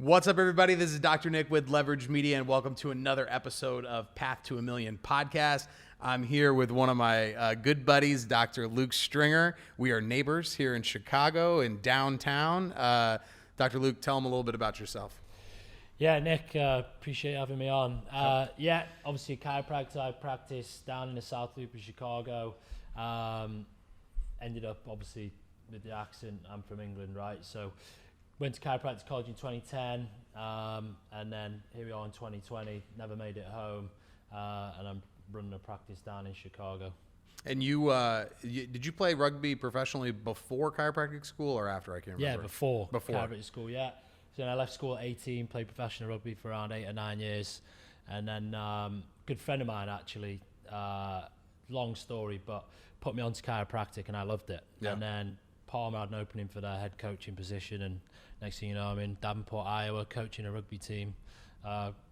What's up, everybody? This is Dr. Nick with Leverage Media, and welcome to another episode of Path to a Million podcast. I'm here with one of my good buddies, Dr. Luke Stringer. We are neighbors here in Chicago, in downtown. Dr. Luke, tell them a little bit about yourself. Yeah, Nick, appreciate having me on. Yeah, obviously a chiropractor. I practice down in the South Loop of Chicago. Ended up, obviously, with the accent, I'm from England, right? So went to chiropractic college in 2010, and then here we are in 2020, never made it home, and I'm running a practice down in Chicago. And did you play rugby professionally before chiropractic school or after? I can't remember. Yeah, before chiropractic Before. school, yeah. So then I left school at 18, played professional rugby for around 8 or 9 years, and then good friend of mine actually, long story, but put me onto chiropractic and I loved it. Yeah. And then Palmer had an opening for their head coaching position, and next thing you know, I'm in 𝗍𝗂𝗏𝗏, Iowa, coaching a rugby team,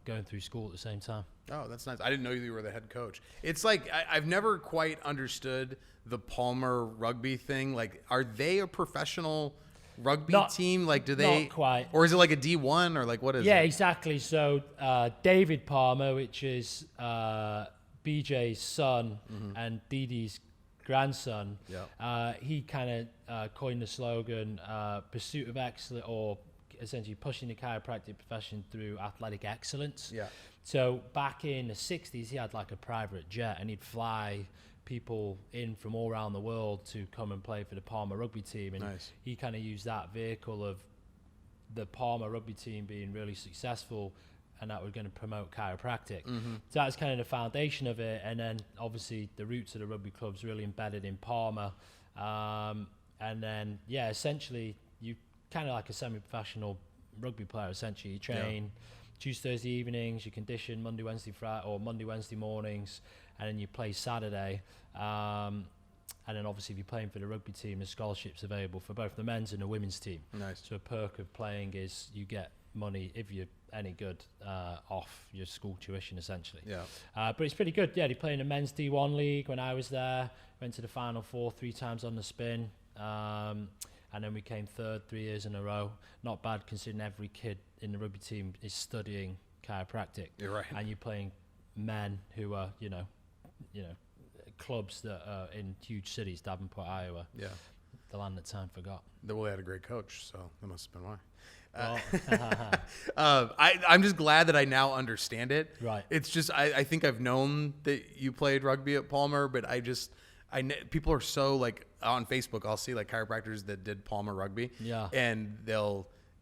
going through school at the same time. Oh, that's nice. I didn't know you were the head coach. It's like I've never quite understood the Palmer rugby thing. Like, are they a professional rugby team? Like, do they? Not quite. Or is it like a D1 or like what is it? Yeah, exactly. So David Palmer, which is BJ's son and Dee Dee's grandson, he kind of coined the slogan pursuit of excellence, or essentially pushing the chiropractic profession through athletic excellence. Yeah. So back in the 60s, he had like a private jet, and he'd fly people in from all around the world to come and play for the Palmer rugby team. And Nice. he kind of used that vehicle of the Palmer rugby team being really successful, and that we're going to promote chiropractic. So that's kind of the foundation of it. And then obviously the roots of the rugby club's really embedded in Palmer. And then, yeah, essentially you kind of like a semi-professional rugby player, essentially. You train Tuesday, Thursday evenings, you condition Monday, Wednesday, Friday, or Monday, Wednesday mornings, and then you play Saturday. And then obviously if you're playing for the rugby team, there's scholarships available for both the men's and the women's team. Nice. So a perk of playing is you get money, if you're any good, off your school tuition, essentially. Yeah. But it's pretty good. Yeah, they play in the men's D1 league when I was there. Went to the Final Four 3 times on the spin. And then we came third 3 years in a row. Not bad considering every kid in the rugby team is studying chiropractic. You're right. And you're playing men who are, you know, clubs that are in huge cities, 𝗍𝗂𝗏𝗏, Iowa. Yeah. The land that time forgot. Well, they had a great coach, so that must have been why. Well, I'm just glad that I now understand it. Right. It's just I think I've known that you played rugby at Palmer, but people are so like on Facebook. I'll see like chiropractors that did Palmer rugby. Yeah. And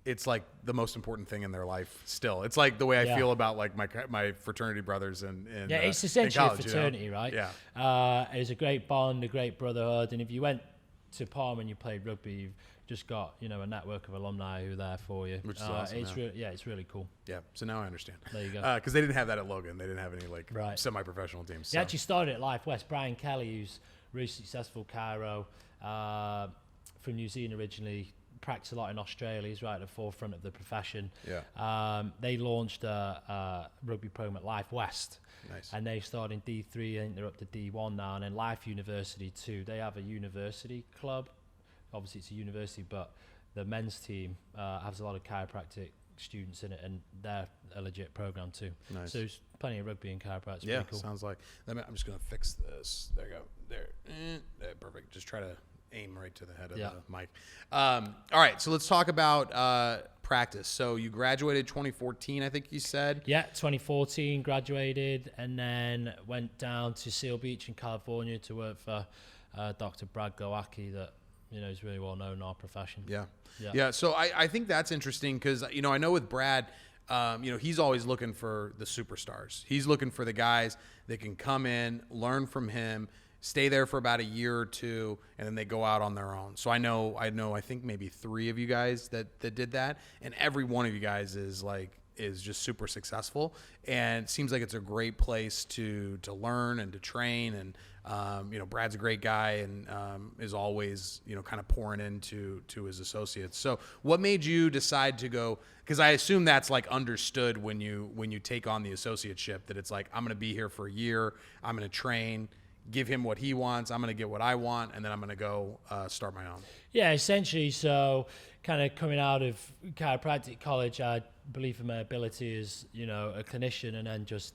it's like the most important thing in their life still. It's like the way I feel about like my fraternity brothers and yeah, it's essentially college, a fraternity, right? Yeah. It's a great bond, a great brotherhood, and if you went to Palmer and you played rugby, you've just got, a network of alumni who are there for you. Which is awesome. It's really cool. Yeah. So now I understand. There you go. Because they didn't have that at Logan. They didn't have any like semi-professional teams. He actually started at Life West. Brian Kelly, who's a really successful chiro, from New Zealand originally, practiced a lot in Australia. He's right at the forefront of the profession. Yeah. They launched a rugby program at Life West. Nice. And they started in D3, I think they're up to D1 now, and then Life University too. They have a university club. Obviously it's a university, but the men's team has a lot of chiropractic students in it, and they're a legit program too. Nice. So there's plenty of rugby and chiropractic. Yeah, really cool. sounds like. I'm just going to fix this. There you go. There. Perfect. Just try to aim right to the head of the mic. All right, so let's talk about practice. So you graduated 2014, I think you said. Yeah, 2014 graduated, and then went down to Seal Beach in California to work for Dr. Glowaki, that is really well known in our profession. Yeah. So I think that's interesting because I know with Brad, he's always looking for the superstars. He's looking for the guys that can come in, learn from him, stay there for about a year or two, and then they go out on their own. So I think maybe 3 of you guys that did that, and every one of you guys is just super successful, and it seems like it's a great place to learn and to train. And Brad's a great guy and is always kind of pouring into his associates. So what made you decide to go? Because I assume that's like understood when you take on the associateship, that it's like, I'm going to be here for a year, I'm going to train, give him what he wants. I'm going to get what I want, and then I'm going to go start my own. Yeah, essentially. So kind of coming out of chiropractic college, I believe in my ability as, you know, a clinician, and then just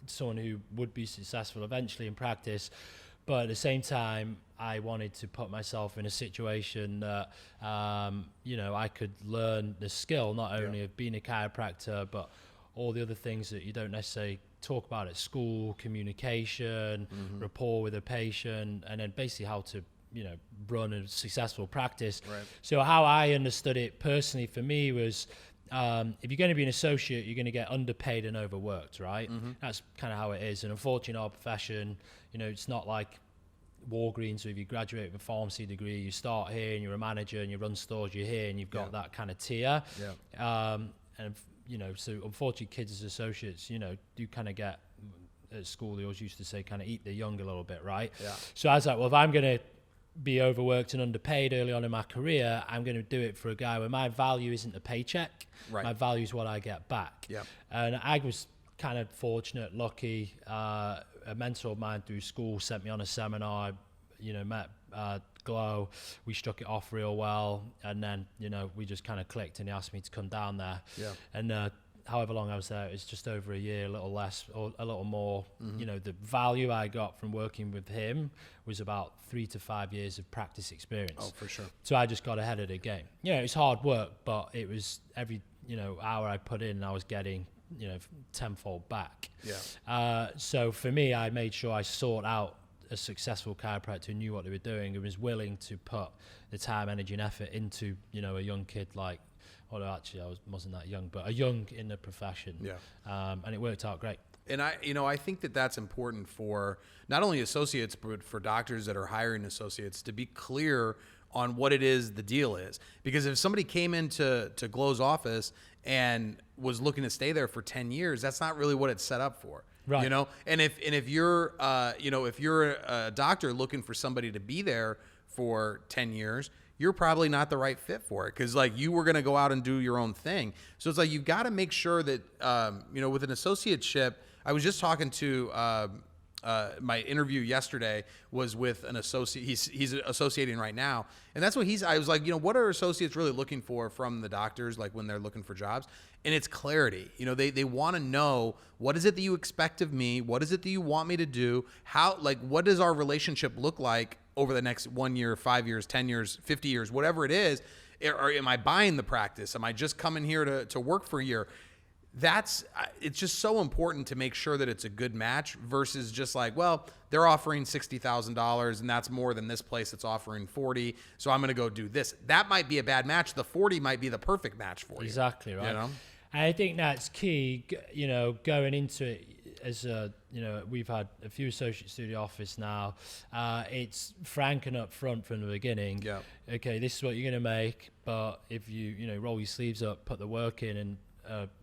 someone who would be successful eventually in practice. But at the same time, I wanted to put myself in a situation that, you know, I could learn the skill, not only of being a chiropractor, but all the other things that you don't necessarily talk about at school: communication, rapport with a patient, and then basically how to, you know, run a successful practice. Right. So how I understood it personally for me was, if you're going to be an associate, you're going to get underpaid and overworked, right? That's kind of how it is. And unfortunately, in our profession, you know, it's not like Walgreens, so if you graduate with a pharmacy degree, you start here and you're a manager and you run stores, you're here and you've got that kind of tier. And you know, so unfortunately, kids as associates, you know, do kind of get, at school they always used to say, kind of eat the young a little bit, right? So I was like, well, if I'm going to be overworked and underpaid early on in my career, I'm going to do it for a guy where my value isn't a paycheck. My value is what I get back. And I was kind of fortunate, lucky. A mentor of mine through school sent me on a seminar. You know, met Glow. We struck it off real well, and then, you know, we just kind of clicked, and he asked me to come down there. And however long I was there, it was just over a year, a little less or a little more. You know, the value I got from working with him was about 3 to 5 years of practice experience. Oh, for sure. So I just got ahead of the game. You know, it was hard work, but it was every, you know, hour I put in, I was getting, you know, tenfold back. So for me, I made sure I sought out a successful chiropractor who knew what they were doing and was willing to put the time, energy, and effort into, you know, a young kid like, although actually I wasn't that young, but a young in the profession. And it worked out great. And I think that that's important for not only associates, but for doctors that are hiring associates to be clear on what it is the deal is. Because if somebody came into Glow's office and was looking to stay there for 10 years, that's not really what it's set up for. Right. You know, and if you're if you're a doctor looking for somebody to be there for 10 years, you're probably not the right fit for it, because like you were going to go out and do your own thing. So it's like you've got to make sure that with an associateship. I was just talking to my interview yesterday was with an associate. He's associating right now, and that's what I was like, what are associates really looking for from the doctors, like when they're looking for jobs? And it's clarity. They want to know, what is it that you expect of me? What is it that you want me to do? What does our relationship look like over the next 1 year, 5 years, 10 years, 50 years, whatever it is? Or am I buying the practice? Am I just coming here to work for a year? It's just so important to make sure that it's a good match versus just like, well, they're offering $60,000 and that's more than this place that's offering 40. So I'm going to go do this. That might be a bad match. The 40 might be the perfect match for you. Exactly right. And I think that's key, going into it as we've had a few associates through the office now. It's frank and upfront from the beginning. Okay, this is what you're going to make, but if you roll your sleeves up, put the work in, and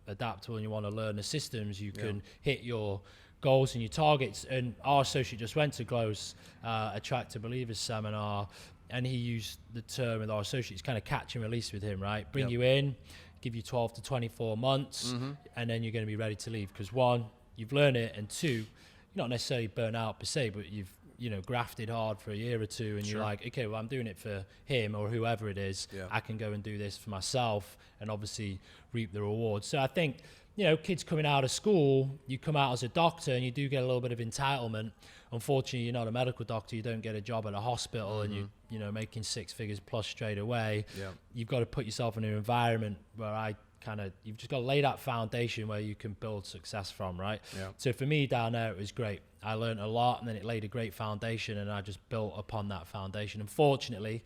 adaptable, and you want to learn the systems, you can hit your goals and your targets. And our associate just went to Glow's Attract to Believers seminar, and he used the term with our associates, kind of catch and release with him, right? Bring you in, give you 12 to 24 months, and then you're going to be ready to leave, because one, you've learned it, and two, you're not necessarily burnt out per se, but you've grafted hard for a year or two, and you're like, okay, well, I'm doing it for him or whoever it is. I can go and do this for myself and obviously reap the rewards. So I think, kids coming out of school, you come out as a doctor and you do get a little bit of entitlement. Unfortunately, you're not a medical doctor. You don't get a job at a hospital and you're making 6 figures plus straight away. You've got to put yourself in an environment where you've just got to lay that foundation where you can build success from, right? So for me down there, it was great. I learned a lot, and then it laid a great foundation, and I just built upon that foundation. Unfortunately,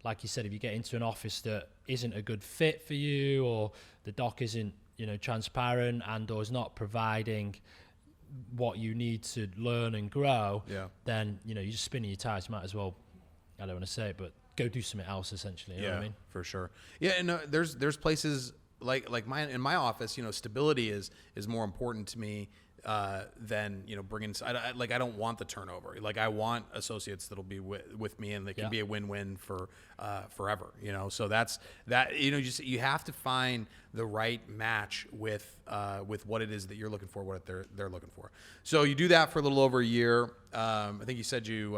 like you said, if you get into an office that isn't a good fit for you, or the doc isn't, transparent and or is not providing what you need to learn and grow, then, you're just spinning your tires. You might as well, I don't want to say it, but go do something else, essentially. You know what I mean? For sure. Yeah, and there's places like mine in my office, stability is more important to me than, you know, bringing, I don't want the turnover. Like I want associates that'll be with me, and they can be a win-win for forever, you know? So that's that, you know, you have to find the right match with what it is that you're looking for, what they're looking for. So you do that for a little over a year. I think you said you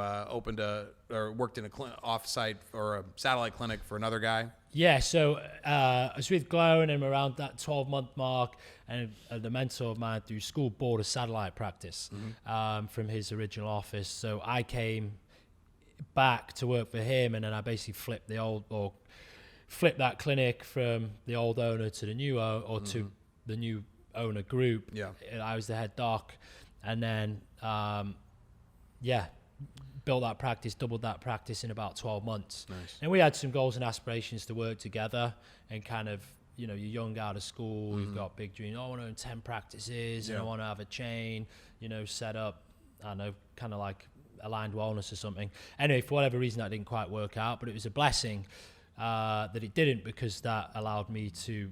worked in a off-site or a satellite clinic for another guy. Yeah, so I was with Glow, and I'm around that 12-month mark, and the mentor of mine through school bought a satellite practice from his original office. So I came back to work for him, and then I basically flipped that clinic from the old owner to the new to the new owner group. Yeah, I was the head doc, and then built that practice, doubled that practice in about 12 months. Nice. And we had some goals and aspirations to work together, and kind of, you know, you're young out of school, you've got big dreams. I want to own 10 practices, and I want to have a chain, you know, set up, I don't know, kind of like Aligned Wellness or something. Anyway, for whatever reason, that didn't quite work out, but it was a blessing that it didn't, because that allowed me to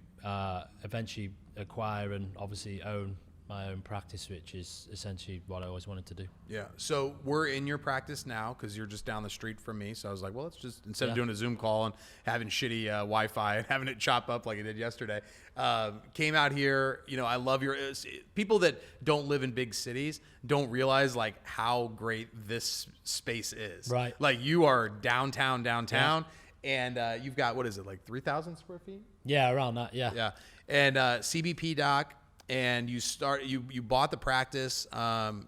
eventually acquire and obviously own my own practice, which is essentially what I always wanted to do. Yeah. So we're in your practice now because you're just down the street from me. So I was like, well, let's just, instead of doing a Zoom call and having shitty Wi-Fi and having it chop up like I did yesterday, came out here. You know, I love people that don't live in big cities don't realize like how great this space is. Right. Like you are downtown. Yeah. And you've got, what is it, like 3,000 square feet? Yeah, around that. Yeah. Yeah. And CBP doc. And you bought the practice.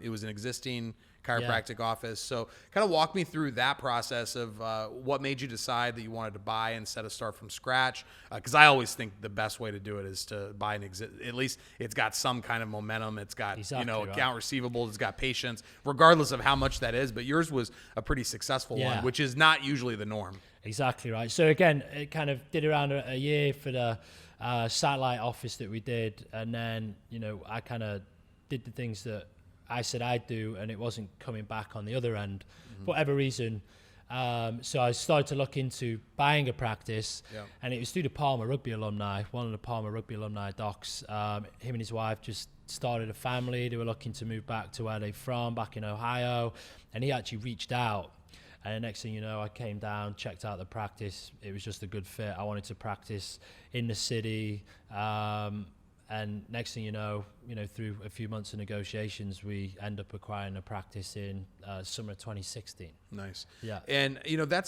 It was an existing chiropractic office. So kind of walk me through that process of what made you decide that you wanted to buy instead of start from scratch. Because I always think the best way to do it is to buy at least it's got some kind of momentum. It's got, account receivables. It's got patience, regardless of how much that is. But yours was a pretty successful one, which is not usually the norm. Exactly right. So again, it kind of did around a year for the satellite office that we did, and then, you know, I kind of did the things that I said I'd do, and it wasn't coming back on the other end for whatever reason. So I started to look into buying a practice, and it was through the Palmer Rugby alumni, one of the Palmer Rugby alumni docs. Him and his wife just started a family. They were looking to move back to where they're from, back in Ohio, and he actually reached out. And the next thing you know, I came down, checked out the practice. It was just a good fit. I wanted to practice in the city. And next thing you know, through a few months of negotiations, we end up acquiring a practice in summer 2016. Nice. Yeah. And,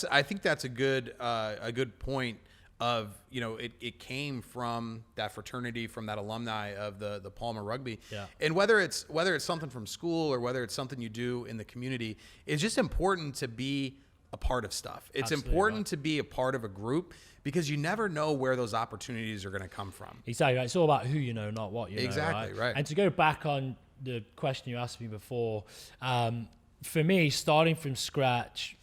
I think that's a good point of, it came from that fraternity, from that alumni of the Palmer Rugby. Yeah. And whether it's something from school or whether it's something you do in the community, it's just important to be a part of stuff. It's Absolutely important to be a part of a group, because you never know where those opportunities are going to come from. Exactly right. It's all about who you know, not what you know. Exactly, right. And to go back on the question you asked me before, for me, starting from scratch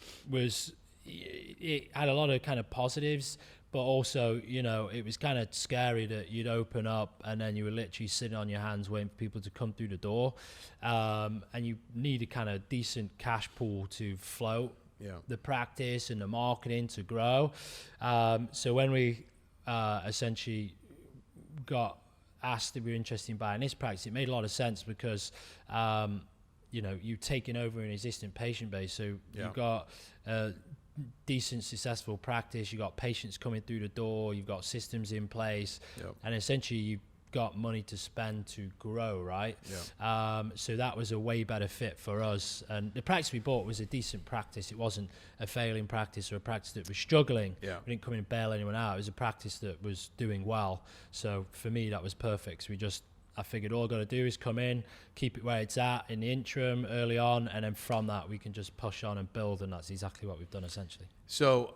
it had a lot of kind of positives, but also, it was kind of scary that you'd open up and then you were literally sitting on your hands waiting for people to come through the door. And you need a kind of decent cash pool to float the practice and the marketing to grow. So when we essentially got asked if we were interested in buying this practice, it made a lot of sense because, you've taken over an existing patient base. So you've got decent, successful practice, you got patients coming through the door, you've got systems in place, and essentially you've got money to spend to grow, right? So that was a way better fit for us. And the practice we bought was a decent practice. It wasn't a failing practice or a practice that was struggling. We didn't come in and bail anyone out. It was a practice that was doing well. So for me, that was perfect. So I figured all I got to do is come in, keep it where it's at in the interim early on, and then from that we can just push on and build, and that's exactly what we've done essentially. So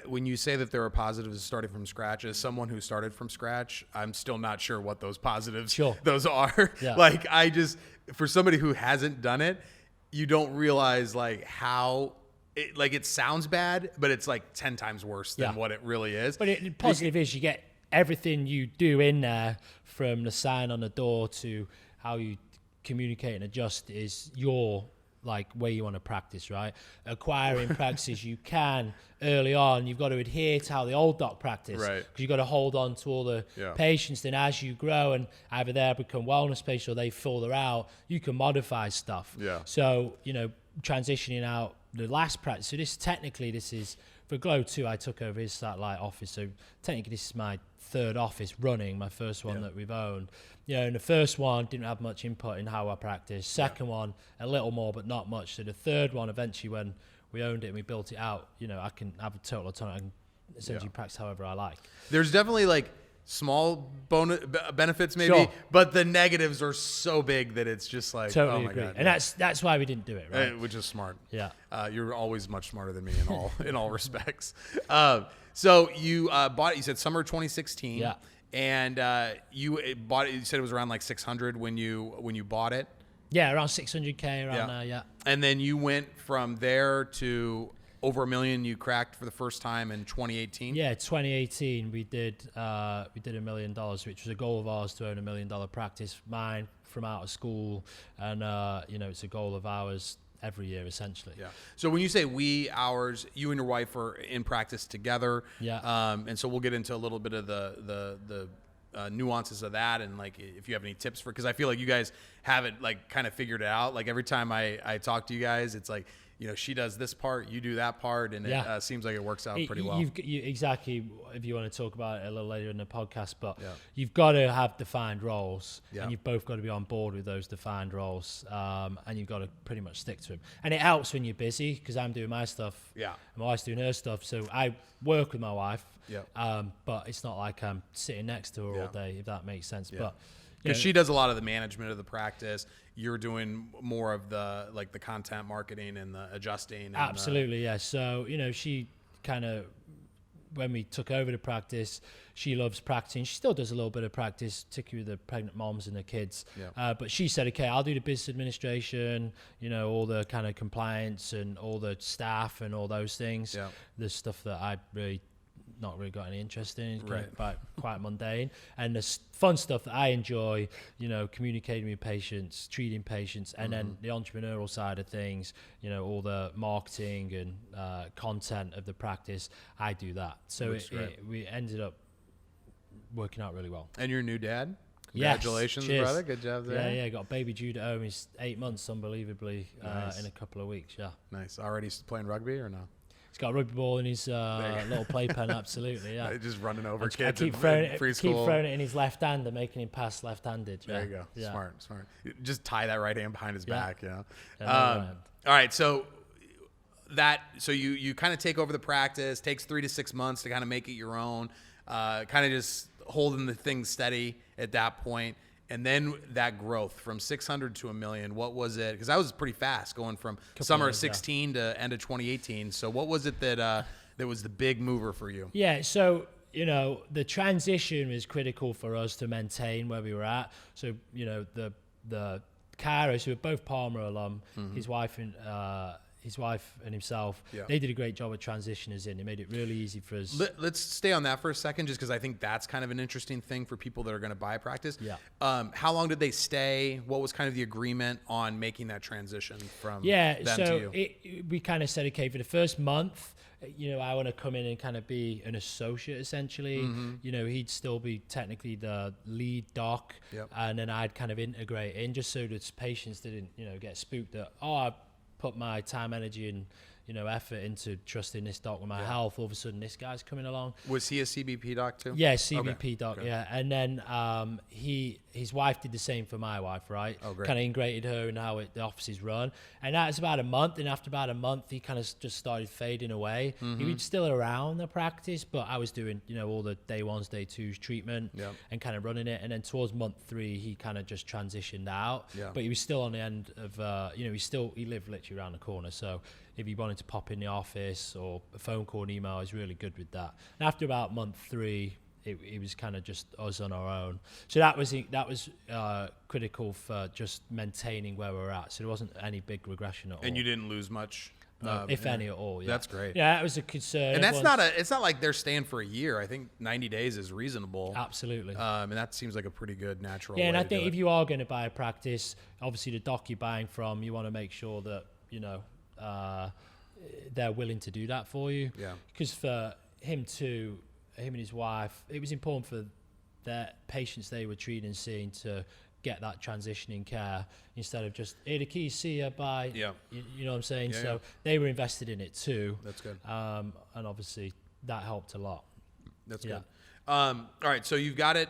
when you say that there are positives starting from scratch, as someone who started from scratch, I'm still not sure what those positives those are. Like for somebody who hasn't done it, you don't realize like how it sounds bad, but it's like 10 times worse than what it really is. But the positive is you get everything you do in there, from the sign on the door to how you communicate and adjust, is your like where you want to practice, right? Acquiring practices you can early on. You've got to adhere to how the old doc practice, right? Because you've got to hold on to all the patients. Then as you grow and either they become wellness patients or they further out, you can modify stuff. Yeah. So, you know, transitioning out the last practice. So this is for Glow2. I took over his satellite office. So technically this is my third office running, my first one that we've owned. You know, and the first one didn't have much input in how I practice. Second one, a little more, but not much. So the third one, eventually when we owned it and we built it out, you know, I can have a total autonomy. I can essentially practice however I like. There's definitely like small benefits maybe, but the negatives are so big that it's just like, totally oh my agree. God. And that's why we didn't do it, right? Which is smart. Yeah. You're always much smarter than me in all respects. So you bought it, you said summer 2016. Yeah. And you bought it, you said it was around like 600 when you bought it. Yeah, around 600K around there, yeah. And then you went from there to over $1 million you cracked for the first time in 2018. Yeah, 2018 we did $1 million, which was a goal of ours to own $1 million practice, mine from out of school, and you know, it's a goal of ours every year essentially. Yeah. So when you say ours, you and your wife are in practice together. Yeah. And so we'll get into a little bit of the nuances of that, and like if you have any tips for, because I feel like you guys have it like kind of figured it out. Like every time I talk to you guys, it's like, you know, she does this part, you do that part, and it seems like it works out pretty well. Exactly, if you want to talk about it a little later in the podcast, but you've got to have defined roles, and you've both got to be on board with those defined roles, and you've got to pretty much stick to them. And it helps when you're busy, because I'm doing my stuff, and my wife's doing her stuff, so I work with my wife, but it's not like I'm sitting next to her all day, if that makes sense. But because she does a lot of the management of the practice, you're doing more of the like the content marketing and the adjusting. And absolutely, yeah. So, you know, she kind of, when we took over the practice, she loves practicing. She still does a little bit of practice, particularly with the pregnant moms and the kids. But she said, okay, I'll do the business administration, you know, all the kind of compliance and all the staff and all those things. The stuff that I really not really got any interest in, quite mundane. And the fun stuff that I enjoy, you know, communicating with patients, treating patients, and then the entrepreneurial side of things, you know, all the marketing and content of the practice, I do that. So we ended up working out really well. And your new dad? Congratulations, brother. Good job there. Yeah, got a baby due to home. He's 8 months, unbelievably, in a couple of weeks, Nice. Already playing rugby or no? He's got a rugby ball in his little playpen, absolutely, yeah. Just running over kids in preschool. Keep throwing it in his left hand and making him pass left-handed. There you go. Yeah. Smart. Just tie that right hand behind his back, you know. All right, so you kind of take over the practice. Takes 3 to 6 months to kind of make it your own. Kind of just holding the thing steady at that point. And then that growth from 600 to $1 million, what was it? Because that was pretty fast, going from summer of 16 to end of 2018. So what was it that was the big mover for you? Yeah, so, you know, the transition was critical for us to maintain where we were at. So, you know, the carers, who were both Palmer alum, his wife and himself, they did a great job of transitioning us in. They made it really easy for us. Let's stay on that for a second, just because I think that's kind of an interesting thing for people that are going to buy a practice. How long did they stay? What was kind of the agreement on making that transition from them to you? We kind of said, okay, for the first month, you know, I want to come in and kind of be an associate, essentially. You know, he'd still be technically the lead doc, and then I'd kind of integrate in, just so that patients didn't, you know, get spooked that, I put my time, energy, and, you know, effort into trusting this doc with my health. All of a sudden, this guy's coming along. Was he a CBP doc too? Yeah, CBP doc. Okay. Yeah, and then his wife did the same for my wife, right? Oh, great. Kind of integrated her in how the office is run, and that's about a month. And after about a month, he kind of just started fading away. He was still around the practice, but I was doing, you know, all the day ones, day twos treatment, and kind of running it. And then towards month 3, he kind of just transitioned out. But he was still on the end of, you know, he lived literally around the corner, so if he wanted to pop in the office or a phone call and email, he's really good with that. And after about month 3, it was kind of just us on our own. So that was critical for just maintaining where we're at. So there wasn't any big regression at all. And you didn't lose much? If any at all, That's great. Yeah, that was a concern. And that's it's not like they're staying for a year. I think 90 days is reasonable. Absolutely. And that seems like a pretty good natural way. Yeah, and I to think if you are going to buy a practice, obviously the doc you're buying from, you want to make sure that they're willing to do that for you. Yeah. Because for him and his wife, it was important for their patients they were treating and seeing to get that transitioning care instead of just 𝗍𝗂𝗧 𝗪𝗂. Yeah. You know what I'm saying? Yeah, so yeah. they were invested in it too. That's good. And obviously that helped a lot. That's Yeah. good. All right. So you've got it,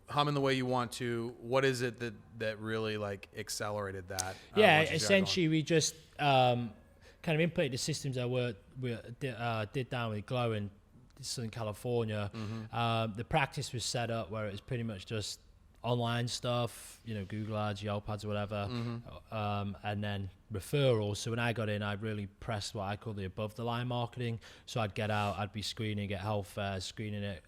humming the way you want to. What is it that really like accelerated that? Yeah, once you got essentially we just kind of implemented the systems I did down with Glow in Southern California. The practice was set up where it was pretty much just online stuff, Google Ads, Yelp Ads, whatever, and then referrals. So when I got in, I really pressed what I call the above the line marketing. So I'd get out, I'd be screening at health fairs, screening at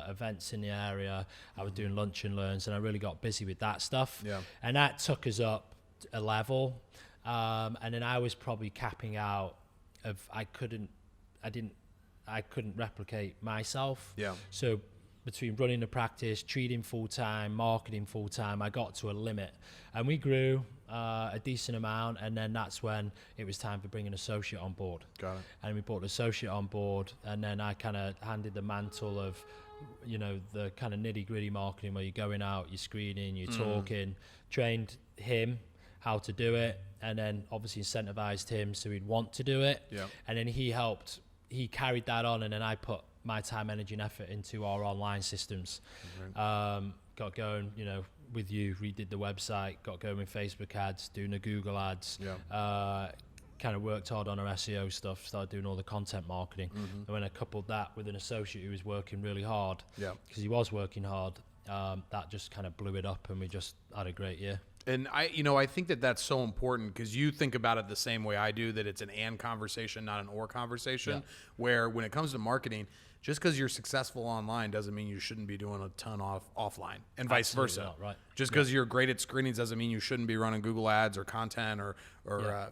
events in the area. I was doing lunch and learns, and I really got busy with that stuff. Yeah. And that took us up a level. And then I was probably capping out of I couldn't replicate myself. Yeah. So between running the practice, treating full time, marketing full time, I got to a limit, and we grew a decent amount. And then that's when it was time for bringing an associate on board. Got it. And we brought an associate on board, and then I kind of handed the mantle of, the kind of nitty gritty marketing where you're going out, you're screening, you're talking, trained him how to do it, and then obviously incentivized him so he'd want to do it. Yeah. And then he carried that on, and then I put my time, energy and effort into our online systems. Got going, with you, redid the website, got going with Facebook ads, doing the Google ads, kind of worked hard on our SEO stuff, started doing all the content marketing. And when I coupled that with an associate who was working really hard, because he was working hard, that just kind of blew it up, and we just had a great year. And I think that's so important, because you think about it the same way I do, that it's an and conversation, not an or conversation, where when it comes to marketing, just because you're successful online doesn't mean you shouldn't be doing a ton offline, and vice versa. Not, right. Just because you're great at screenings doesn't mean you shouldn't be running Google ads or content or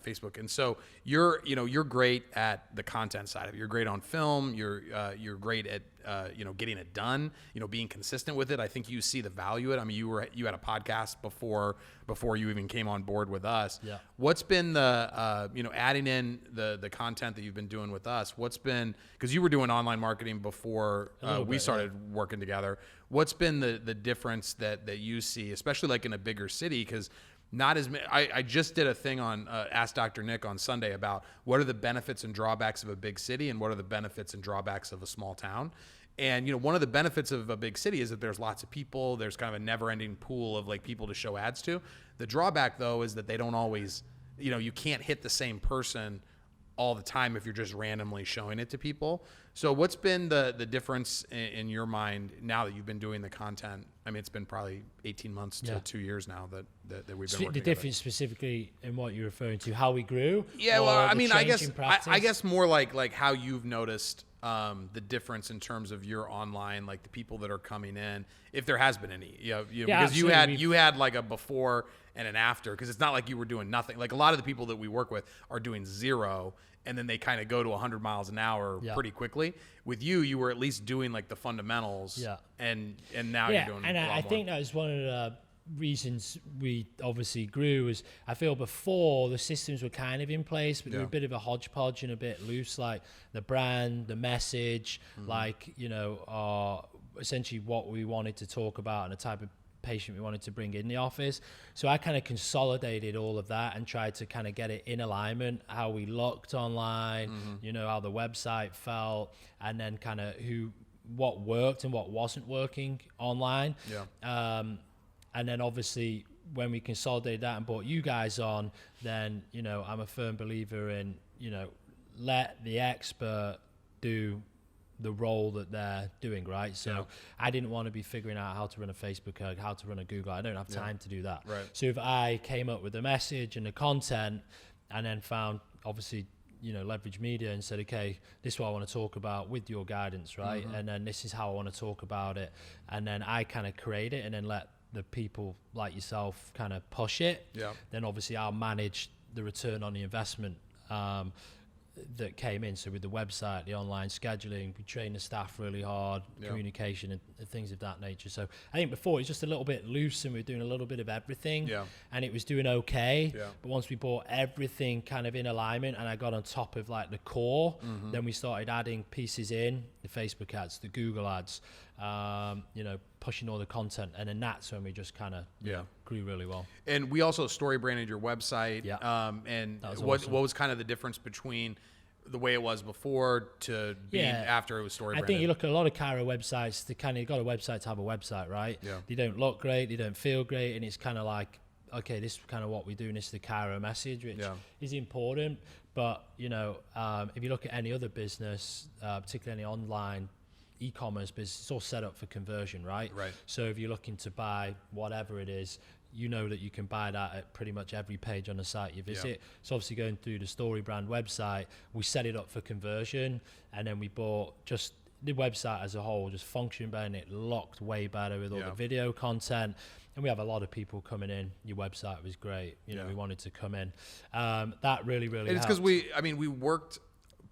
Facebook. And so you're great at the content side of it. You're great on film. You're great at getting it done. Being consistent with it. I think you see the value in it. I mean, you had a podcast before you even came on board with us. Yeah. What's been the adding in the content that you've been doing with us? What's been, because you were doing online marketing before we started working together. What's been the difference that you see, especially like in a bigger city? Because not as many. I just did a thing on Ask Dr. Nick on Sunday about what are the benefits and drawbacks of a big city and what are the benefits and drawbacks of a small town. And one of the benefits of a big city is that there's lots of people. There's kind of a never-ending pool of like people to show ads to. The drawback though is that they don't always, you can't hit the same person all the time if you're just randomly showing it to people. So what's been the difference in your mind now that you've been doing the content? I mean, it's been probably 18 months to 2 years now that we've been working The together. difference specifically in what you're referring to, how we grew? Yeah, well, I mean, I I guess more like how you've noticed the difference in terms of your online, like the people that are coming in, if there has been any, because you had like a before and an after, because it's not like you were doing nothing. Like a lot of the people that we work with are doing zero, and then they kind of go to 100 miles an hour pretty quickly. With you were at least doing like the fundamentals, and now you're doing and a lot I think that was one of the reasons we obviously grew. Was I feel before the systems were kind of in place, but they were a bit of a hodgepodge and a bit loose, like the brand, the message, like essentially what we wanted to talk about and the type of patient we wanted to bring in the office. So I kind of consolidated all of that and tried to kind of get it in alignment, how we looked online, how the website felt, and then kind of what worked and what wasn't working online. And then obviously when we consolidated that and brought you guys on, then I'm a firm believer in let the expert do the role that they're doing, right? So I didn't want to be figuring out how to run a Facebook ad, how to run a Google. I don't have time to do that. Right. So if I came up with the message and the content and then found obviously leverage media and said, okay, this is what I want to talk about with your guidance, right? And then this is how I want to talk about it, and then I kind of create it and then let the people like yourself kind of push it. Then obviously I'll manage the return on the investment that came in. So with the website, the online scheduling, we trained the staff really hard, communication and things of that nature. So I think before it was just a little bit loose and we were doing a little bit of everything, and it was doing okay. But once we brought everything kind of in alignment and I got on top of like the core, then we started adding pieces in, the Facebook ads, the Google ads, you know, pushing all the content, and then that's when we just kind of grew really well. And we also story branded your website. And what was kind of the difference between the way it was before to being after it was story branded? I think you look at a lot of chiro websites, they kind of got a website to have a website, right? They don't look great, they don't feel great, and it's kind of like, okay, this is kind of what we're doing, this is the chiro message, which is important. But you know, if you look at any other business, particularly any online e-commerce business, it's all set up for conversion, right? So if you're looking to buy whatever it is, you know that you can buy that at pretty much every page on the site you visit. So obviously going through the story brand website, we set it up for conversion, and then we bought just the website as a whole just functioned better, and it looked way better with all the video content. And we have a lot of people coming in. Your website was great. You know, we wanted to come in. That really helped. It's because we worked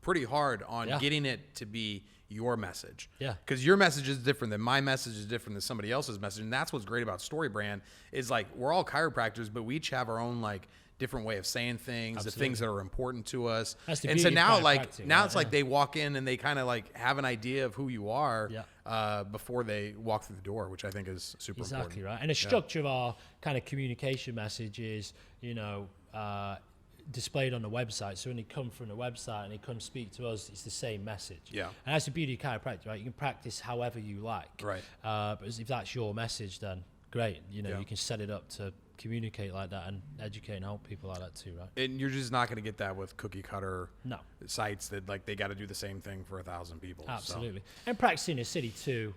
pretty hard on getting it to be your message. Because your message is different than my message is different than somebody else's message. And that's what's great about Story Brand is like, we're all chiropractors, but we each have our own like different way of saying things, the things that are important to us. And so now it's like they walk in and they kind of like have an idea of who you are before they walk through the door, which I think is super important. Exactly right. And the structure of our kind of communication message is, you know, displayed on the website. So when they come from the website and they come speak to us, it's the same message. And that's the beauty of chiropractic, right? You can practice however you like. But if that's your message, then great. You know, you can set it up to communicate like that and educate and help people like that too, right? And you're just not going to get that with cookie cutter sites that like they got to do the same thing for 1,000 people. Absolutely. And practicing in the city too.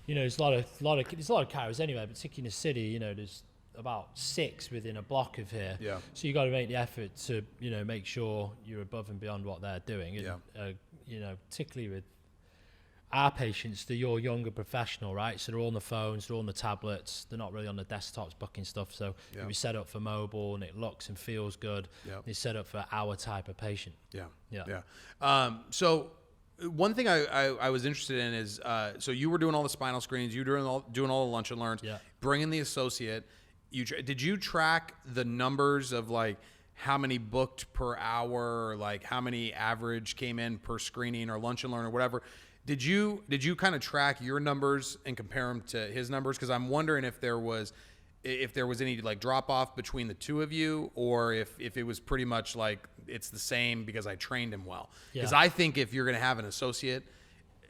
You know, there's a lot of chiros anyway, particularly in the city. You know, there's about 6 within a block of here. So you got to make the effort to, you know, make sure you're above and beyond what they're doing. And, you know, particularly with our patients, they're your younger professional, right? So they're all on the phones, they're all on the tablets, they're not really on the desktops booking stuff. So we set up for mobile and it looks and feels good. It's set up for our type of patient. So one thing I was interested in is, so you were doing all the spinal screens, you were doing all the lunch and learns, bringing the associate. Did you track the numbers of like how many booked per hour, or like how many average came in per screening or lunch and learn or whatever? Did you kind of track your numbers and compare them to his numbers? Because I'm wondering if there was any like drop off between the two of you, or if it was pretty much like it's the same because I trained him well. Because I think if you're going to have an associate,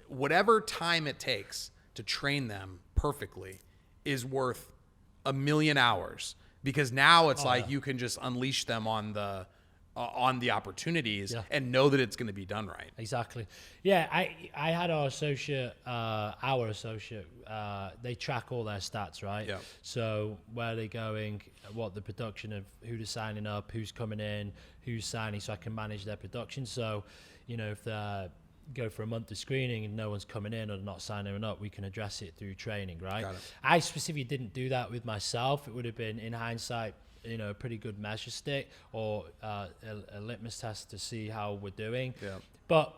whatever time it takes to train them perfectly is worth 1,000,000 hours, because now it's you can just unleash them on the opportunities and know that it's going to be done right. Exactly. Yeah, I had our associate, they track all their stats, right? So where they're going, what the production of who they're signing up, who's coming in, who's signing, so I can manage their production. So, you know, if they go for a month of screening and no one's coming in or not signing up, we can address it through training, right? I specifically didn't do that with myself. It would have been, in hindsight, you know, a pretty good measure stick or a litmus test to see how we're doing. But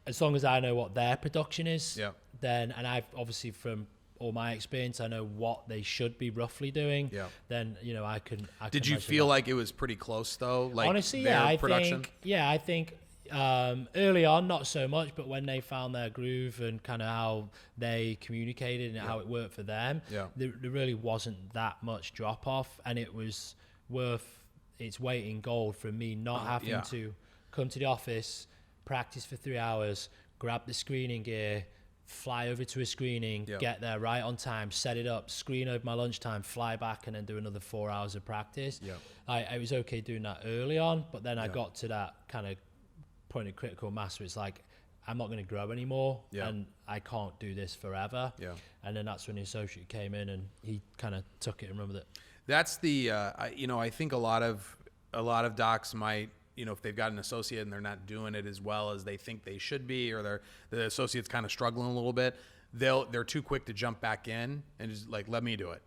as long as I know what their production is, then, and I've obviously from all my experience, I know what they should be roughly doing. Then, you know, I can. Did you feel like it was pretty close though? Like honestly, I think early on, not so much, but when they found their groove and kind of how they communicated and how it worked for them, there really wasn't that much drop off, and it was worth its weight in gold for me not having to come to the office, practice for 3 hours, grab the screening gear, fly over to a screening, get there right on time, set it up, screen over my lunchtime, fly back, and then do another 4 hours of practice. I was okay doing that early on, but then I got to that kind of point of critical mass where it's like, I'm not going to grow anymore and I can't do this forever. And then that's when the associate came in and he kind of took it and run with it. That's the, I think a lot of docs might, you know, if they've got an associate and they're not doing it as well as they think they should be, or the associate's kind of struggling a little bit, they're too quick to jump back in and just like, let me do it.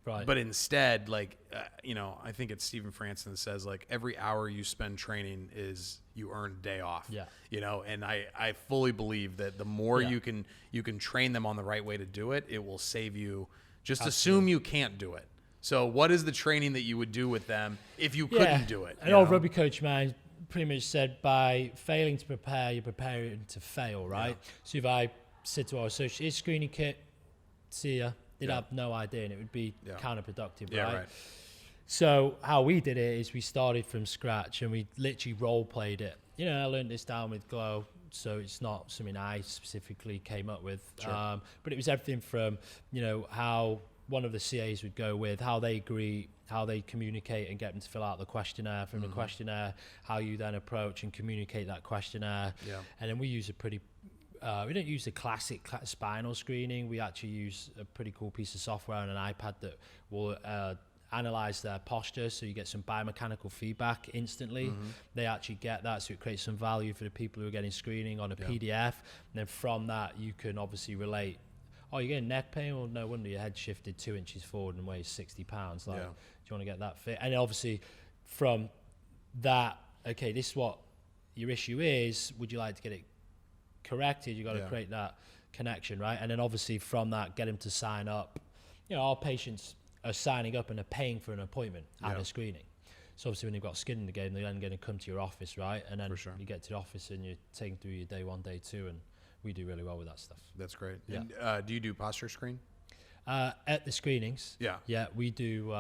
Right. But instead, like, you know, I think it's Stephen Franson that says, like, every hour you spend training is you earn a day off. Yeah. You know, and I fully believe that the more you can train them on the right way to do it, it will save you. Just assume you can't do it. So what is the training that you would do with them if you couldn't do it? An old rugby coach of mine pretty much said, by failing to prepare, you're preparing to fail, right? Yeah. So if I said to our associate, here's screening kit, see ya. They'd have no idea, and it would be counterproductive, right? So how we did it is we started from scratch, and we literally role played it. You know, I learned this down with Glow, so it's not something I specifically came up with. Sure. But it was everything from, you know, how one of the CAs would go with, how they agree, how they communicate and get them to fill out the questionnaire, from the questionnaire, how you then approach and communicate that questionnaire. Yeah. And then we use a pretty we don't use the classic spinal screening. We actually use a pretty cool piece of software on an iPad that will analyze their posture, so you get some biomechanical feedback instantly. They actually get that, so it creates some value for the people who are getting screening on a PDF. And then from that, you can obviously relate, oh, you're getting neck pain? Well, no wonder your head shifted 2 inches forward and weighs 60 pounds. Like, do you want to get that fit? And obviously from that, okay, this is what your issue is. Would you like to get it corrected? You got to create that connection, right? And then obviously from that, get them to sign up. You know, our patients are signing up and are paying for an appointment and a screening. So obviously when you've got skin in the game, they're then going to come to your office, right? And then you get to the office and you're taking through your day 1, day 2, and we do really well with that stuff. That's great. Yeah. And, do you do posture screen? At the screenings, we do.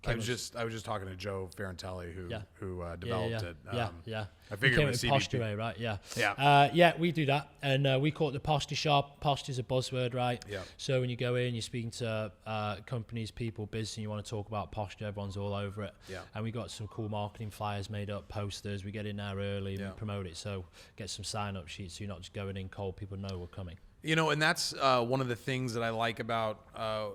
I was just talking to 𝗍𝗂𝗵𝗁𝗪 who developed it. I figured it was posture, right? We do that, and we call it the posture shop. Posture's a buzzword, right? Yeah. So when you go in, you're speaking to companies, people, business, and you want to talk about posture, everyone's all over it. Yeah. And we got some cool marketing flyers made up, posters. We get in there early and promote it. So get some sign-up sheets, so you're not just going in cold. People know we're coming. You know, and that's one of the things that I like about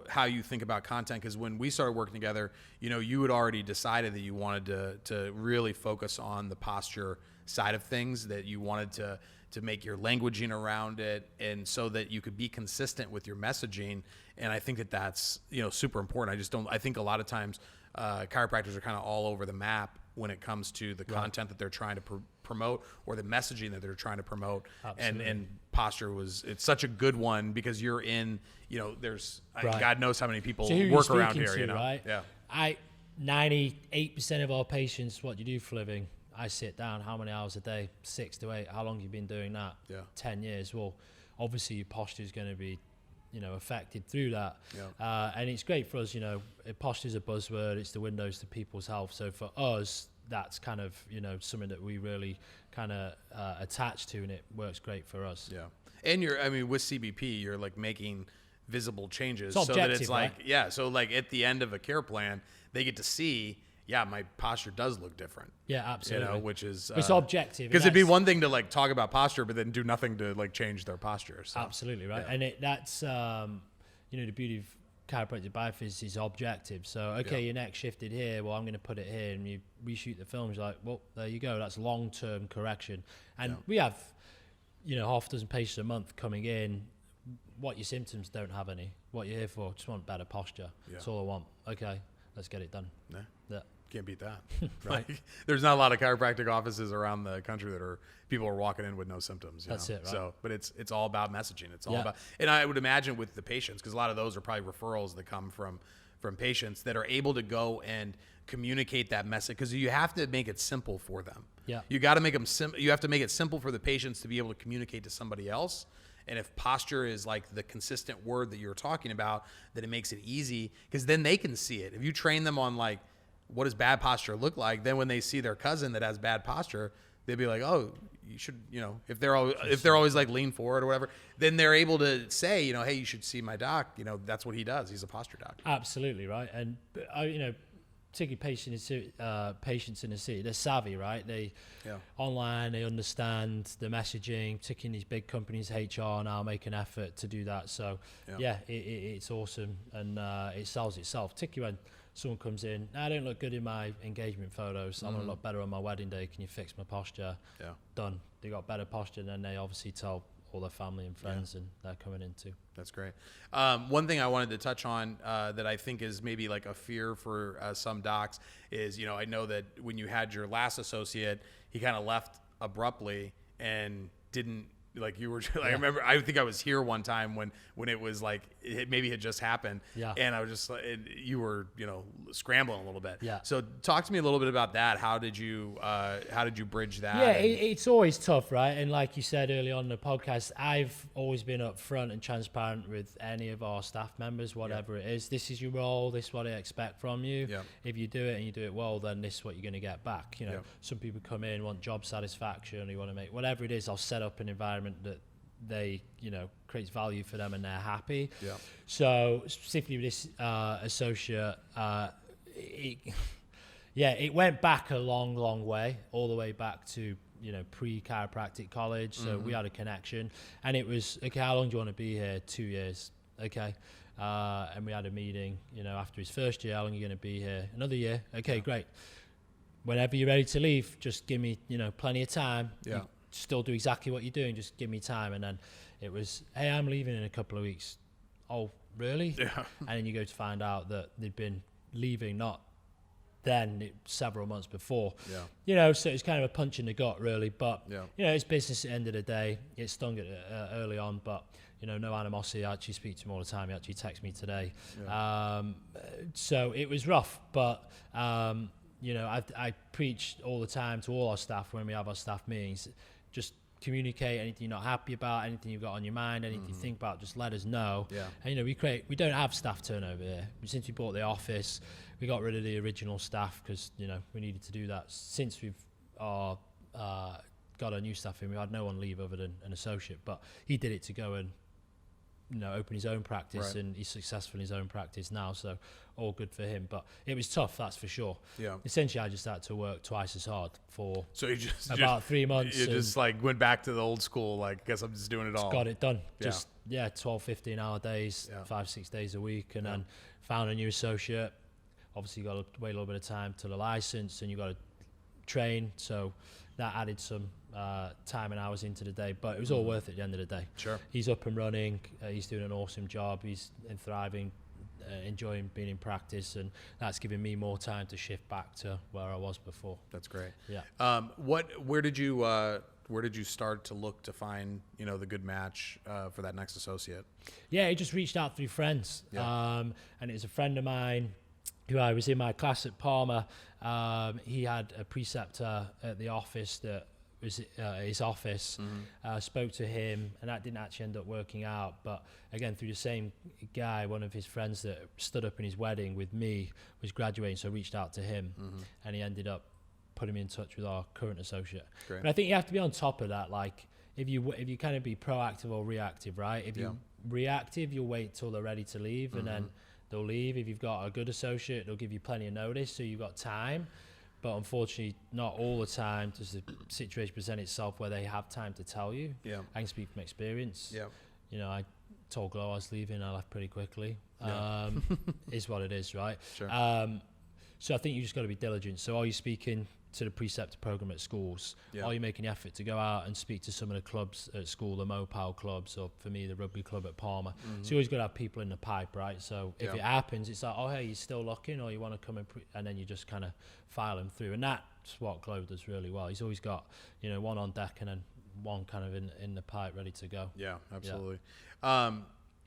how you think about content, because when we started working together, you know, you had already decided that you wanted to really focus on the posture side of things, that you wanted to make your languaging around it, and so that you could be consistent with your messaging. And I think that that's, you know, super important. I think a lot of times chiropractors are kind of all over the map when it comes to the content that they're trying to promote, or the messaging that they're trying to promote. And posture it's such a good one, because you're in, you know, there's God knows how many people work around here, you know. Right? Yeah. 98% of our patients, what do you do for a living? I sit down. How many hours a day? 6 to 8. How long have you been doing that? 10 years. Well, obviously your posture is going to be, you know, affected through that. And it's great for us, you know, posture is a buzzword. It's the windows to people's health. So for us, that's kind of, you know, something that we really kind of attach to, and it works great for us. Yeah. And with CBP, you're like making visible changes, it's so that it's like, so like at the end of a care plan, they get to see, my posture does look different. Yeah, absolutely. You know, which is it's objective, because it'd be one thing to like talk about posture, but then do nothing to like change their posture. So. Absolutely right, and that's you know, the beauty of chiropractic 𝗍𝗂𝗵𝗁 is objective. So your neck shifted here, well, I'm going to put it here, and you reshoot the films, like, well, there you go, that's long-term correction. And we have, you know, half a dozen patients a month coming in. What your symptoms? Don't have any. What you're here for? Just want better posture. That's all I want. Okay, let's get it done. Yeah. Can't beat that. Right. Like, there's not a lot of chiropractic offices around the country that people are walking in with no symptoms. That's it, right? So, but it's all about messaging. It's all about, and I would imagine with the patients, because a lot of those are probably referrals that come from patients that are able to go and communicate that message, because you have to make it simple for them. Yeah. You got to make them you have to make it simple for the patients to be able to communicate to somebody else. And if posture is like the consistent word that you're talking about, then it makes it easy, because then they can see it. If you train them on like, what does bad posture look like? Then when they see their cousin that has bad posture, they'll be like, oh, you should, you know, if they're always like lean forward or whatever, then they're able to say, you know, hey, you should see my doc. You know, that's what he does. He's a posture doc. Absolutely right. And you know, particularly patients in the city, they're savvy, right? They online, they understand the messaging. Particularly in these big companies, HR now make an effort to do that. So it's awesome, and it sells itself. Particularly when someone comes in, I don't look good in my engagement photos. I want to look better on my wedding day. Can you fix my posture? Yeah. Done. They got better posture, and then they obviously tell all their family and friends, and they're coming in too. That's great. One thing I wanted to touch on that I think is maybe like a fear for some docs is, you know, I know that when you had your last associate, he kind of left abruptly and didn't, like you were, like, I remember, I think I was here one time when it was like, it maybe had just happened. Yeah. And I was just like, you were, you know, scrambling a little bit. Yeah. So talk to me a little bit about that. How did you bridge that? Yeah, it's always tough, right? And like you said early on in the podcast, I've always been upfront and transparent with any of our staff members, whatever it is. This is your role. This is what I expect from you. Yeah. If you do it and you do it well, then this is what you're going to get back. You know, Yeah. some people come in, want job satisfaction, or you want to make whatever it is. I'll set up an environment that they, you know, creates value for them and they're happy. Yeah. So specifically with this associate, it went back a long way, all the way back to, you know, pre-chiropractic college. So we had a connection, and it was, okay, how long do you want to be here? 2 years. Okay. And we had a meeting, you know, after his first year, how long are you going to be here? Another year. Okay, great. Whenever you're ready to leave, just give me, you know, plenty of time. Yeah. You still do exactly what you're doing, just give me time. And then it was, hey, I'm leaving in a couple of weeks. Oh, really? Yeah. And then you go to find out that they'd been leaving several months before. Yeah. You know, so it's kind of a punch in the gut, really. But, Yeah. you know, it's business at the end of the day. It stung it early on, but, you know, no animosity. I actually speak to him all the time. He actually texts me today. Yeah. So it was rough, but, you know, I preach all the time to all our staff when we have our staff meetings. Just communicate anything you're not happy about, anything you've got on your mind, anything you think about, just let us know. Yeah. And, you know, we don't have staff turnover here. Since we bought the office, we got rid of the original staff because, you know, we needed to do that. Since we've got our new staff in, we had no one leave other than an associate, but he did it to go and, you know, open his own practice, Right. and he's successful in his own practice now, so all good for him. But it was tough, that's for sure. Yeah. Essentially, I just had to work twice as hard for So you just about 3 months. You just like went back to the old school, like, guess I'm just doing it all. Got it done. Yeah. Just 12, 15-hour days, Yeah. 5-6 days a week, and then found a new associate. Obviously, you got to wait a little bit of time till the license, and you got to train. So that added some time and hours into the day, but it was all worth it at the end of the day. Sure. He's up and running. He's doing an awesome job. He's thriving, enjoying being in practice, and that's giving me more time to shift back to where I was before. That's great. Yeah. Where did you start to look to find, you know, the good match for that next associate? Yeah, he just reached out through friends. Yeah. And it was a friend of mine who I was in my class at Palmer. He had a preceptor at the office that was his office. Spoke to him, and that didn't actually end up working out. But again, through the same guy, one of his friends that stood up in his wedding with me was graduating, so I reached out to him, and he ended up putting me in touch with our current associate. Great. But I think you have to be on top of that. Like, if you kind of be proactive or reactive, right? If you're reactive, you'll wait till they're ready to leave, and then they'll leave. If you've got a good associate, they'll give you plenty of notice, so you've got time. But unfortunately, not all the time does the situation present itself where they have time to tell you. Yeah. I can speak from experience. Yeah. You know, I told Glow I was leaving, I left pretty quickly. Yeah. Is what it is, right? Sure. So I think you just got to be diligent. So are you speaking to the preceptor program at schools? Yeah. Are you making the effort to go out and speak to some of the clubs at school, the 𝗨𝗃 clubs, or for me, the rugby club at Palmer? So you always got to have people in the pipe, right? So if it happens, it's like, oh, hey, you're still looking, or you want to come and then you just kind of file them through. And that's what Glow does really well. He's always got, you know, one on deck and then one kind of in the pipe ready to go. Yeah, absolutely.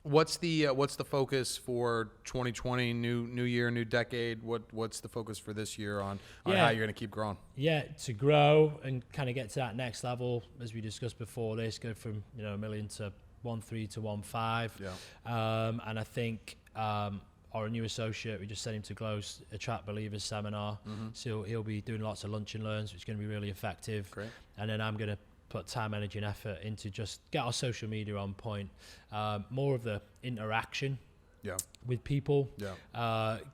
What's the focus for 2020? New year, new decade. What's the focus for this year on how you're going to keep growing? Yeah, to grow and kind of get to that next level, as we discussed before. This go from, you know, 1 million to 1.3 to 1.5. Yeah. And I think our new associate, we just sent him to Glow's 𝗟𝗂𝗶𝗏𝗏𝗏 seminar. So he'll be doing lots of lunch and learns, which is going to be really effective. Great. And then I'm going to put time, energy, and effort into just get our social media on point, more of the interaction with people,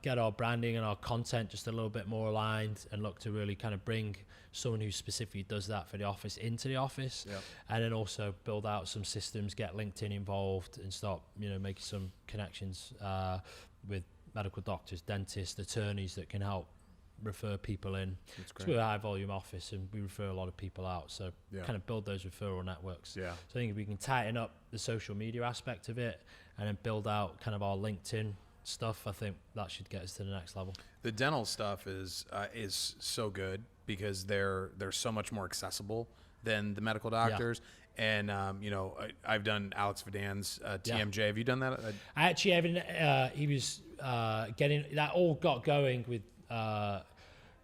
get our branding and our content just a little bit more aligned, and look to really kind of bring someone who specifically does that for the office into the office, and then also build out some systems, get LinkedIn involved, and start, you know, making some connections with medical doctors, dentists, attorneys that can help refer people in. That's So great. we're a high volume office and we refer a lot of people out. So kind of build those referral networks. Yeah. So I think if we can tighten up the social media aspect of it and then build out kind of our LinkedIn stuff, I think that should get us to the next level. The dental stuff is so good because they're so much more accessible than the medical doctors. And you know, I've done Alex Vidand's TMJ. Have you done that? I actually haven't. He was getting that all got going with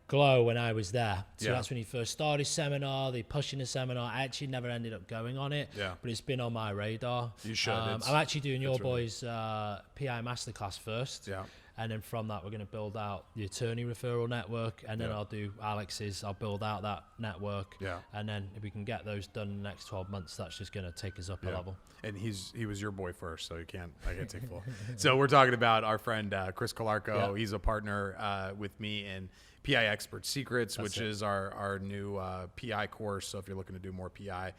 Glow when I was there. So that's when he first started his seminar. They pushing the seminar. I actually never ended up going on it. But it's been on my radar. You should. I'm actually doing your boys' PI masterclass first. And then from that, we're going to build out the attorney referral network. And then I'll do Alex's. I'll build out that network. And then if we can get those done in the next 12 months, that's just going to take us up a level. And he was your boy first, so I can't take full. So we're talking about our friend Chris 𝗂𝗪𝗏. He's a partner with me in PI Expert Secrets, which is our new PI course. So if you're looking to do more PI,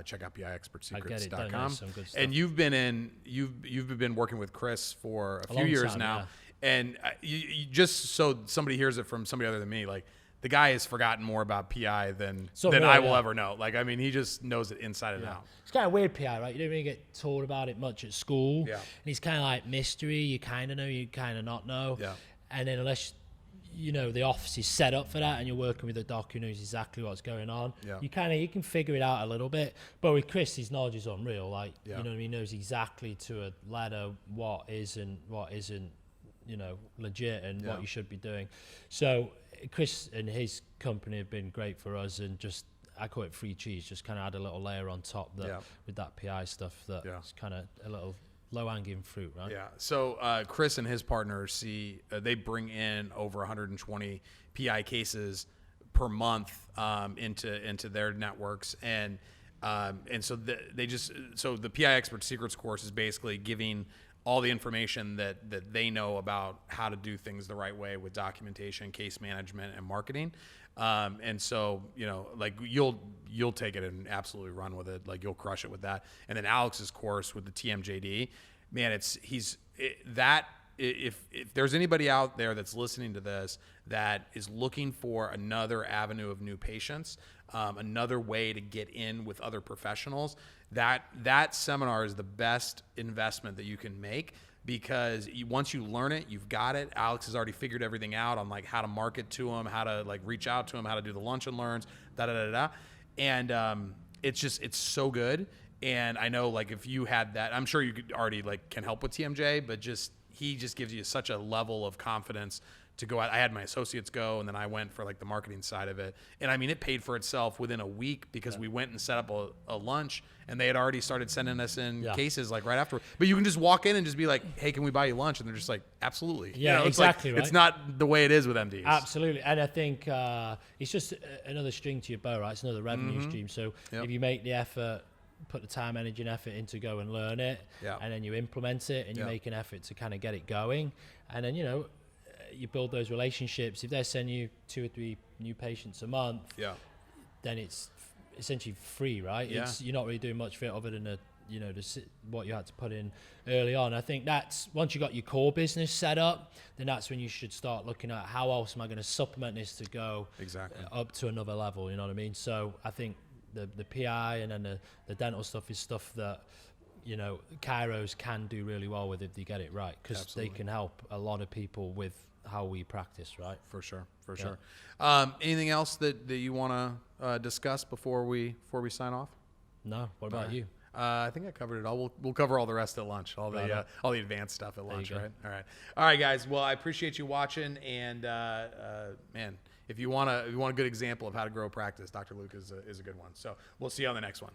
check out PIExpertSecrets.com. And you've been working with Chris for a few years now. And you just so somebody hears it from somebody other than me, like the guy has forgotten more about PI than I will ever know. Like, I mean, he just knows it inside and out. It's kind of weird, PI, right? You don't really get taught about it much at school. And it's kind of like mystery. You kind of know, you kind of not know. And then unless, you know, the office is set up for that and you're working with a doc who knows exactly what's going on, you can figure it out a little bit. But with Chris, his knowledge is unreal. Like, you know what I mean? He knows exactly to a letter what is and what isn't, you know, legit and what you should be doing. So Chris and his company have been great for us, and just I call it free cheese, just kind of add a little layer on top that with that PI stuff that's kind of a little low-hanging fruit, right? So Chris and his partners they bring in over 120 PI cases per month into their networks, and so the PI Expert Secrets course is basically giving all the information that they know about how to do things the right way with documentation, case management, and marketing. And so, you know, like you'll take it and absolutely run with it. Like you'll crush it with that. And then Alex's course with the TMJD, man, if there's anybody out there that's listening to this that is looking for another avenue of new patients, another way to get in with other professionals, that seminar is the best investment that you can make, because once you learn it, you've got it. Alex has already figured everything out on like how to market to them, how to like reach out to them, how to do the lunch and learns, and it's so good. And I know, like, if you had that, I'm sure you could already like can help with TMJ, but he just gives you such a level of confidence to go out. I had my associates go, and then I went for like the marketing side of it. And I mean, it paid for itself within a week, because we went and set up a lunch, and they had already started sending us in cases like right after. But you can just walk in and just be like, hey, can we buy you lunch? And they're just like, absolutely. Yeah, you know, exactly. It's not the way it is with MDs. Absolutely. And I think it's just another string to your bow, right? It's another revenue stream. So if you make the effort, put the time, energy, and effort in to go and learn it, and then you implement it, and you make an effort to kind of get it going, and then, you know, you build those relationships. If they're sending you 2 or 3 new patients a month, then it's essentially free, right? You're not really doing much for it other than what you had to put in early on. I think that's once you got your core business set up, then that's when you should start looking at how else am I going to supplement this to go up to another level. You know what I mean? So I think the PI and then the dental stuff is stuff that, you know, chiros can do really well with if they get it right, because they can help a lot of people with how we practice, right? For sure. Anything else that you want to discuss before we sign off? No. What about you? I think I covered it all. We'll cover all the rest at lunch, all the advanced stuff at lunch, right? All right, guys. Well, I appreciate you watching, and man, if you want a good example of how to grow a practice, Dr. Luke is a good one. So we'll see you on the next one.